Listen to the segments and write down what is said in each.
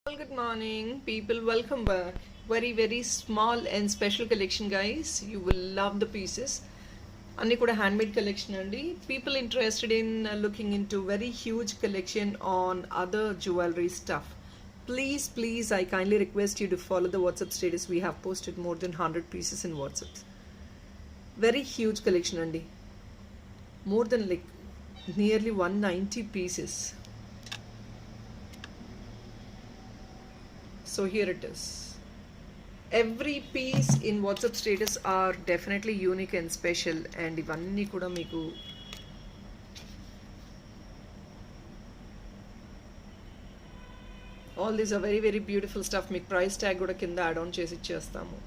Well, good morning, people. Welcome back. Very small and special collection, guys. You will love the pieces. Anni kuda handmade collection andi. People interested in looking into very huge collection on other jewelry stuff. Please, I kindly request you to follow the WhatsApp status. We have posted more than 100 pieces in WhatsApp. Very huge collection andi. More than like nearly 190 pieces. So here it is. Every piece in WhatsApp status are definitely unique and special, and ఇవన్నీ కూడా మీకు all these are very beautiful stuff. మీకు price tag కూడా కింద add on చేసి ఇచ్చేస్తాము.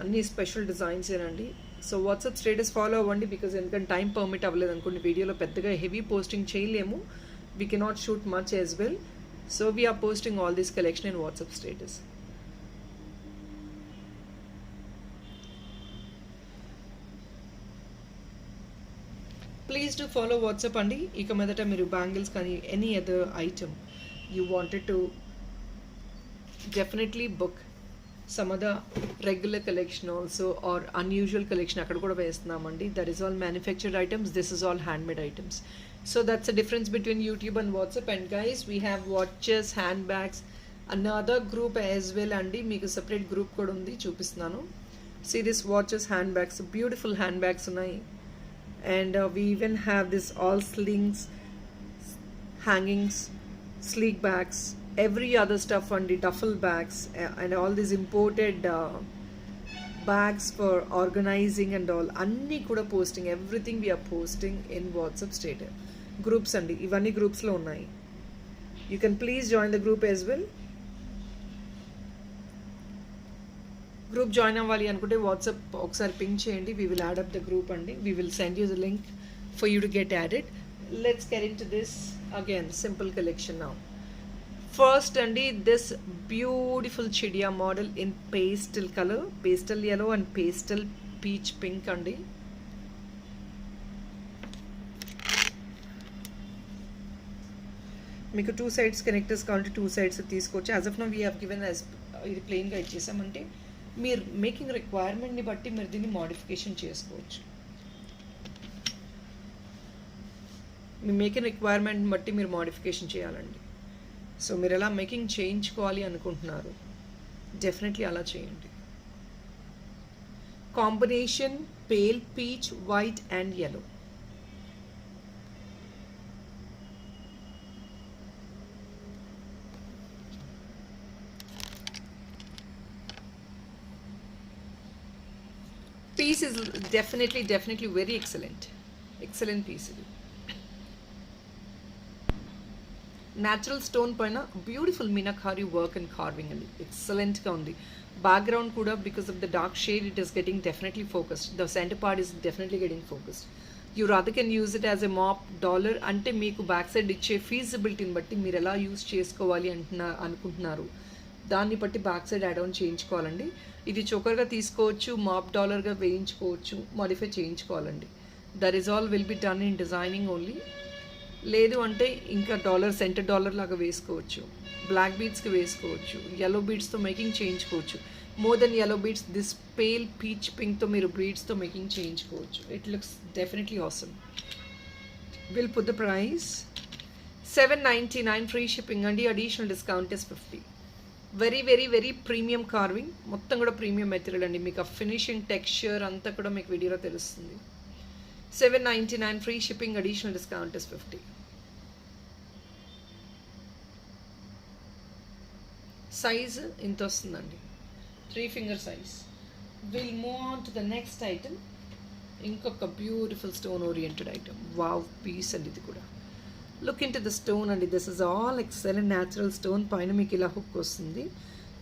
అన్ని special designs ఏనండి. సో వాట్సాప్ స్టేటస్ ఫాలో అవ్వండి, బికాజ్ ఎందుకంటే టైం పర్మిట్ అవ్వలేదు అనుకోండి, వీడియోలో పెద్దగా హెవీ పోస్టింగ్ చేయలేము. We cannot shoot much as well. So we are posting all this collection in WhatsApp status. Please do follow WhatsApp andi. Ika medata మీరు bangles kani any other item you wanted to definitely book some other regular collection also or unusual collection akkada kuda vestunnamandi. That is all manufactured items. This is all handmade items. So that's the difference between YouTube and WhatsApp. And guys, we have watches, handbags, another group as well andi. Meeku separate group kuda undi, chupistunanu. See this watches, handbags, beautiful handbags unnai. And we even have this all slings, hangings, sleek bags, every other stuff andi, duffel bags, and all these imported bags for organizing and all. Anni kuda posting, everything we are posting in WhatsApp status. Groups andi, ivanni groups lo unnai. You can please join the group as well. Group join అవ్వాలి అనుకుంటే WhatsApp ఒకసారి ping చేయండి. We will add up the group andi. We will send you the link for you to get added. Let's get into this again. Simple collection now. First andi, this beautiful chidia model in pastel color, pastel yellow and pastel peach pink andi. మీకు 2 sides connectors కావాలంటే 2 sides తీసుకోవచ్చు. As of now we have given as ఇది ప్లెయిన్గా ఇచ్చేసామంటే మీరు making రిక్వైర్మెంట్ని బట్టి మీరు దీన్ని modification చేసుకోవచ్చు. మీ మేకింగ్ రిక్వైర్మెంట్ని బట్టి మీరు మోడిఫికేషన్ చేయాలండి. సో మీరు ఎలా మేకింగ్ చేయించుకోవాలి అనుకుంటున్నారు, డెఫినెట్లీ అలా చేయండి. Combination pale peach, white and yellow. Piece is definitely very excellent piece ఇది. న్యాచురల్ స్టోన్ పైన beautiful meenakari work and carving అండి, ఎక్సలెంట్గా ఉంది. బ్యాక్గ్రౌండ్ కూడా because of the dark shade it is getting definitely focused. The centre part is definitely getting focused. You rather can use it as a mop dollar. అంటే మీకు back side ఇచ్చే ఫీజిబిలిటీని బట్టి మీరు ఎలా యూజ్ చేసుకోవాలి అనుకుంటున్నారు, దాన్ని బట్టి బ్యాక్ సైడ్ యాడ్ ఆన్ చేయించుకోవాలండి. ఇది చోకర్గా తీసుకోవచ్చు, మాప్ డాలర్గా వేయించుకోవచ్చు, మాడిఫై చేయించుకోవాలండి. That is all will be done in designing only. లేదు అంటే ఇంకా డాలర్ సెంటర్ డాలర్ లాగా వేసుకోవచ్చు, బ్లాక్ బీడ్స్కి వేసుకోవచ్చు, yellow బీడ్స్తో మేకింగ్ చేయించుకోవచ్చు. More than yellow beads, this pale peach పింక్తో మీరు బీడ్స్తో మేకింగ్ చేయించుకోవచ్చు. It looks definitely awesome. Will put the price $799 free shipping అండి. Additional discount is 50. Very premium carving, మొత్తం కూడా ప్రీమియం మెటీరియల్ అండి. మీకు ఆ ఫినిషింగ్ టెక్స్చర్ అంతా కూడా మీకు వీడియోలో తెలుస్తుంది. $799 free shipping, additional discount is 50. Size ఇంత వస్తుందండి, 3 finger size. Will move on to the next item. ఇంకొక beautiful stone oriented item. Wow piece అండి ఇది కూడా. Look into the stone అండి. This is all excellent natural stone. పైన మీకు ఇలా హుక్ వస్తుంది.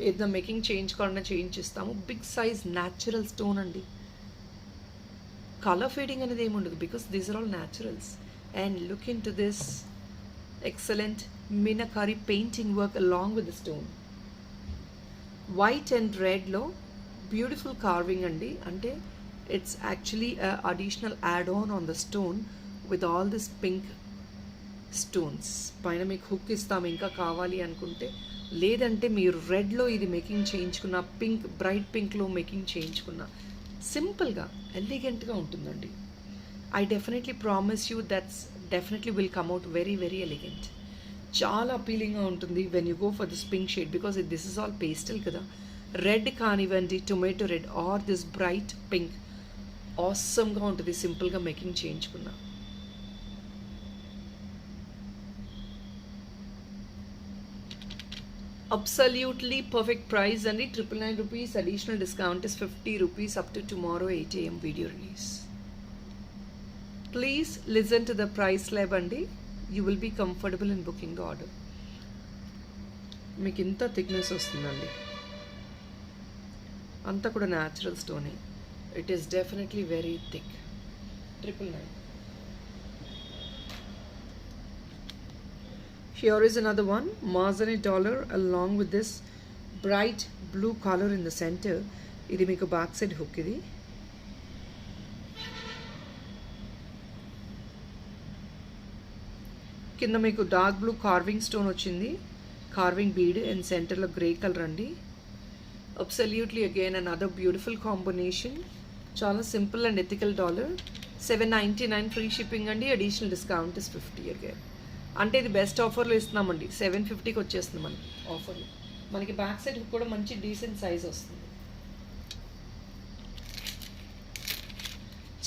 ఏదైనా మేకింగ్ చేయించుకోవాలన్నా చేయించిస్తాము. బిగ్ సైజ్ న్యాచురల్ స్టోన్ అండి. కలర్ ఫేడింగ్ అనేది ఏమి ఉండదు, because these are all naturals. And look into this excellent meenakari painting work along with the stone. White and రెడ్లో బ్యూటిఫుల్ కార్వింగ్ అండి. అంటే it's actually additional add on the stone with all this pink stones పైన మీకు hook ఇస్తాము ఇంకా కావాలి అనుకుంటే, లేదంటే మీరు రెడ్లో ఇది మేకింగ్ చేయించుకున్న, పింక్ బ్రైట్ పింక్లో మేకింగ్ చేయించుకున్న, సింపుల్గా ఎలిగెంట్గా ఉంటుందండి. I definitely promise you that's definitely will come out very very elegant. చాలా అపీలింగ్గా ఉంటుంది when you go for this pink shade, because this is all pastel కదా. రెడ్ కానివ్వండి, tomato red or this bright pink ఆసమ్గా ఉంటుంది సింపుల్గా making చేయించుకున్నా. Absolutely perfect price అండి. 999 rupees. Additional discount is 50 rupees up to tomorrow 8 AM video release. Please listen to the price lab అండి. You will be comfortable in booking the order. మీకు ఇంత thickness వస్తుందండి, అంతా కూడా న్యాచురల్ స్టోనే. It is definitely very thick. 999. Here is another one, Marzenite dollar along with this bright blue color in the center. ఇది మీకు back side hook. ఇది కింద మీకు డార్క్ బ్లూ కార్వింగ్ స్టోన్ వచ్చింది, కార్వింగ్ బీడ్, అండ్ సెంటర్లో grey colour అండి. Absolutely again another beautiful combination. చాలా simple and ethical dollar. 799 free shipping అండి. Additional discount is 50 again. అంటే ఇది బెస్ట్ ఆఫర్లో ఇస్తున్నామండి. 750కి వచ్చేస్తుంది మనకి ఆఫర్లో. మనకి బ్యాక్ సైడ్ కూడా మంచి డీసెంట్ సైజ్ వస్తుంది.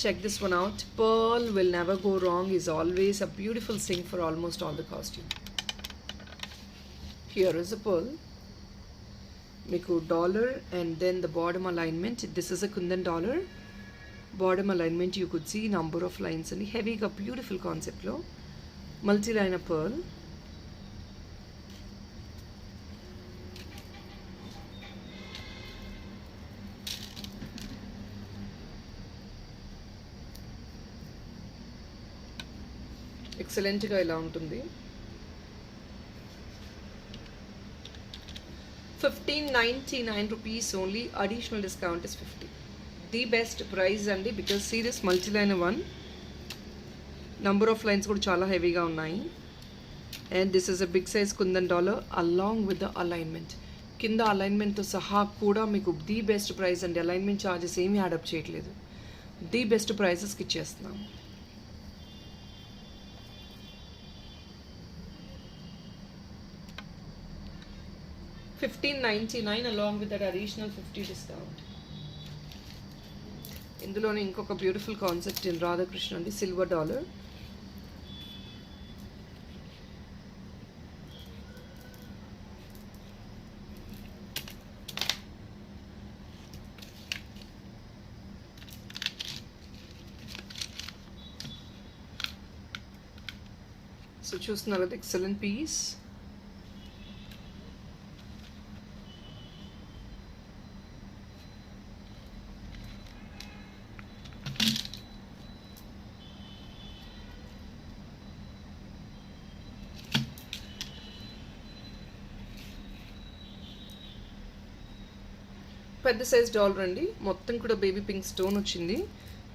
Check this one out. Pearl will never go wrong is always a beautiful thing for almost all the costume. Here is a pearl. Meeku dollar and then the bottom alignment. This is a Kundan dollar. Bottom alignment you could see number of lines and heavy ga beautiful concept lo. Multi-line pearl. ఎక్సలెంట్గా ఇలా ఉంటుంది. 1599 rupees only. Additional discount is 50. The best price అండి, because series multiline one. Number of lines కూడా చాలా హెవీగా ఉన్నాయి. And this is a big size kundan dollar along with the alignment. కింద అలైన్మెంట్తో సహా కూడా మీకు ది బెస్ట్ ప్రైస్ అండి. అలైన్మెంట్ ఛార్జెస్ ఏమీ యాడప్ చేయట్లేదు. ది బెస్ట్ ప్రైసెస్కి ఇచ్చేస్తున్నాం. $1599 along with that additional 50 discount. ఇందులోనే ఇంకొక బ్యూటిఫుల్ కాన్సెప్ట్ ఇన్ రాధాకృష్ణ అండి, సిల్వర్ డాలర్. సో చూస్తున్నారు కదా, ఎక్సలెంట్ పీస్. పెద్ద సైజ్ డాలర్ అండి. మొత్తం కూడా బేబీ పింక్ స్టోన్ వచ్చింది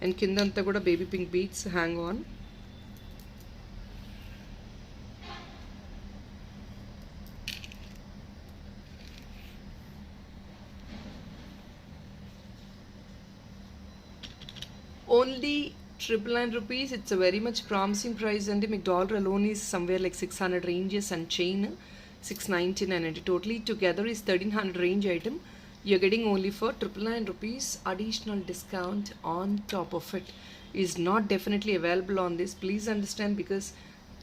అండ్ కిందంతా కూడా baby pink beats hang on. Only 999 rupees. It's a very much promising price అండి. మీకు dollar alone is somewhere like 600 ranges and chain 699 అండి. Totally together is 1300 range item. You're getting only for 999 rupees. Additional discount on top of it is not definitely available on this. Please understand, because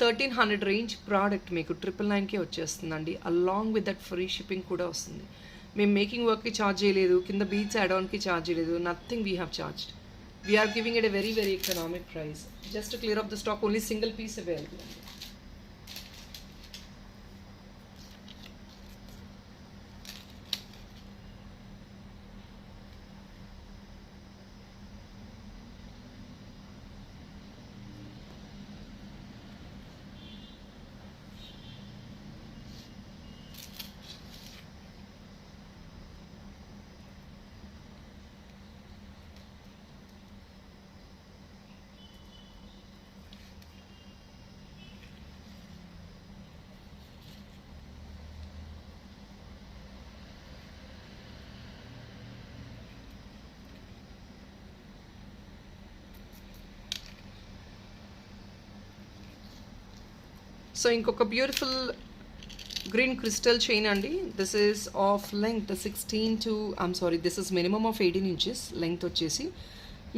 1300 range product మీకు 999కే వచ్చేస్తుందండి. Along with that free shipping కూడా వస్తుంది. మేము making వర్క్కి charge చేయలేదు, కింద beads add ఆన్కి ఛార్జ్ చేయలేదు, nothing we have charged. We are giving it a very very economic price. Just to clear off the stock, only single piece available. So ఇంకొక beautiful green crystal chain అండి. This is of length 16 to this is minimum of 18 inches length వచ్చేసి.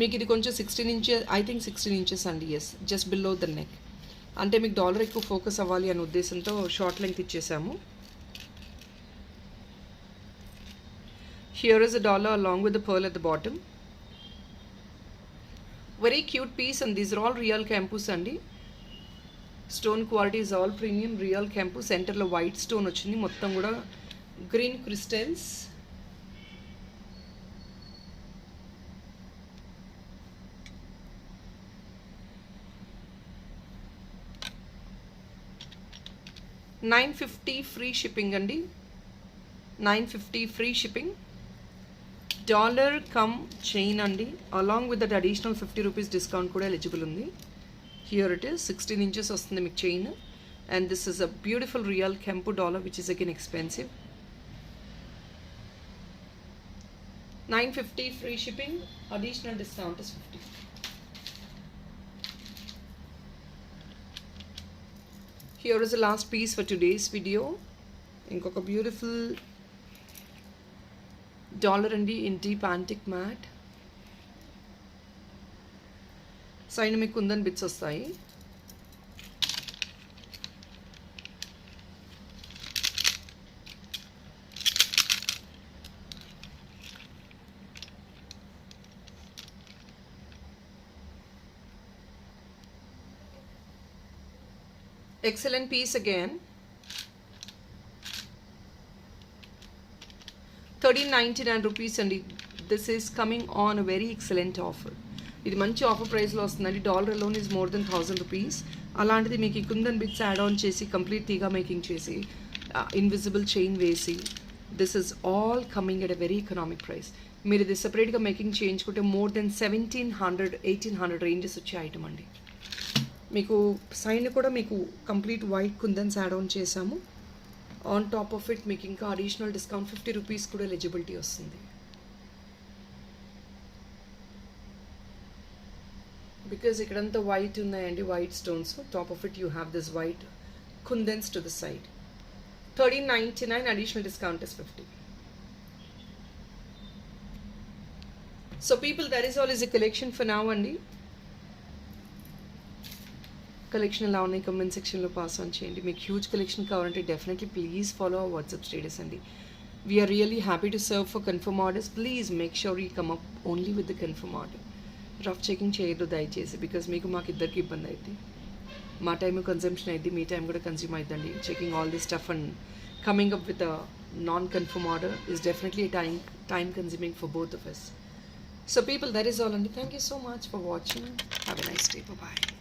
మీకు ఇది కొంచెం 16 inches, I think 16 inches అండి. Yes, just below the neck. అంటే మీకు dollar ఎక్కువ ఫోకస్ అవ్వాలి అనే ఉద్దేశంతో షార్ట్ లెంగ్త్ ఇచ్చేసాము. Here is a dollar along with the pearl at the bottom. Very cute piece and these are all real kemps అండి. Stone quality is all premium real kemp. సెంటర్లో white stone వచ్చింది, మొత్తం కూడా green crystals. $950 free shipping అండి. $950 free shipping. Dollar cum chain అండి. Along with that additional ₹50 discount కూడా eligible ఉంది. Here it is, 16 inches వస్తుంది మీకు చైన్. And this is a beautiful real Kempu dollar, which is again expensive. $950 free shipping, additional discount is $50. Here is the last piece for today's video. ఇంకొక beautiful dollar అండి in deep antique mat. Side మీకు kundan bits వస్తాయి. Excellent piece again. $1399 అండి. This is coming on a very excellent offer. ఇది మంచి offer ప్రైస్లో వస్తుందండి. Dollar alone is more than $1000. అలాంటిది మీకు ఈ కుందన్ బిట్స్ యాడ్ ఆన్ చేసి కంప్లీట్ తీగా మేకింగ్ చేసి ఇన్విజిబుల్ చైన్ వేసి this is all coming at a very economic price. మీరు ఇది సెపరేట్గా మేకింగ్ చేయించుకుంటే మోర్ దెన్ 1700-1800 రేంజెస్ వచ్చే ఐటమ్ అండి. మీకు సైన్ కూడా మీకు complete white kundans add on చేసాము. ఆన్ టాప్ ఆఫ్ ఇట్ మీకు ఇంకా అడిషనల్ డిస్కౌంట్ $50 కూడా ఎలిజిబిలిటీ వస్తుంది. బికాజ్ ఇక్కడంతా వైట్ ఉన్నాయండి, white stones. Top of it you have this white kundans to the side. $1399, అడిషనల్ discount is $50. So people, that is all is a collection for now అండి. Collection ఎలా ఉన్నాయి కమెంట్ సెక్షన్లో pass on చేయండి. మీకు హ్యూజ్ కలెక్షన్ కావాలంటే definitely please follow our WhatsApp status అండి. We're really happy to serve for confirm orders. Please make sure you come up only with the confirm order. Rough checking చేయొద్దు దయచేసి, because మీకు మాకు ఇద్దరికి ఇబ్బంది అవుతుంది. మా టైం కన్సంప్షన్ అయింది, మీ టైం కూడా కన్స్యూమ్ అవుతుందండి. Checking all this stuff and coming up with a non confirm order is definitely time consuming for both of us. So people, that is all, and thank you so much for watching. Have a nice day. Bye bye.